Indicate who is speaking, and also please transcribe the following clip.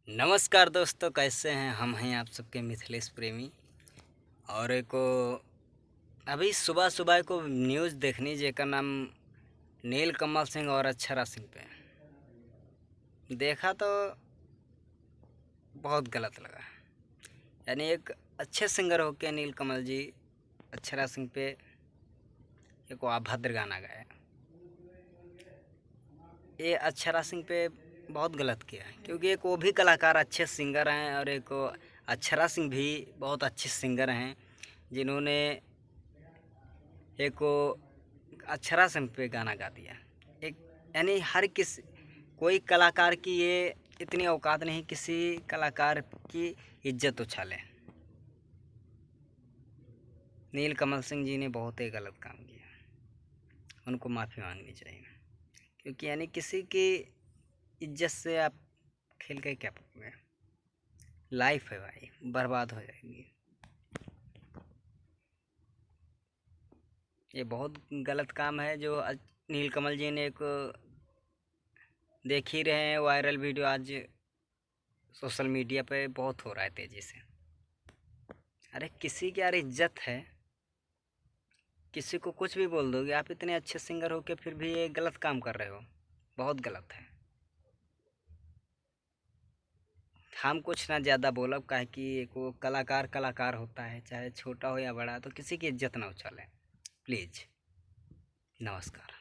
Speaker 1: नमस्कार दोस्तों, कैसे हैं। हम हैं आप सबके मिथिलेश प्रेमी। और एको अभी सुबह सुबह को न्यूज़ देखनी जेकर नाम नील कमल सिंह और अक्षरा सिंह पे देखा तो बहुत गलत लगा। यानी एक अच्छे सिंगर होके नील कमल जी अक्षरा सिंह पे एक अभद्र गाना गाया। ये अक्षरा सिंह पे बहुत गलत किया है, क्योंकि एक वो भी कलाकार अच्छे सिंगर हैं और एक अक्षरा सिंह भी बहुत अच्छे सिंगर हैं, जिन्होंने एक अक्षरा सिंह पे गाना गा दिया। एक यानी हर कोई कलाकार की ये इतनी औकात नहीं किसी कलाकार की इज्जत उछाले। नील कमल सिंह जी ने बहुत ही गलत काम किया, उनको माफ़ी मांगनी चाहिए, क्योंकि यानी किसी की इज्जत से आप खेल के क्या पाओगे। लाइफ है भाई, बर्बाद हो जाएगी। ये बहुत गलत काम है जो नील कमल जी ने एक देख ही रहे हैं। वायरल वीडियो आज सोशल मीडिया पे बहुत हो रहा है तेज़ी से। अरे किसी की यार इज्जत है, किसी को कुछ भी बोल दोगे आप। इतने अच्छे सिंगर हो के फिर भी ये गलत काम कर रहे हो, बहुत गलत है। हम कुछ ना ज़्यादा बोलब, काहे कि एक वो कलाकार कलाकार होता है, चाहे छोटा हो या बड़ा, तो किसी की इज्जत ना उछालें प्लीज़। नमस्कार।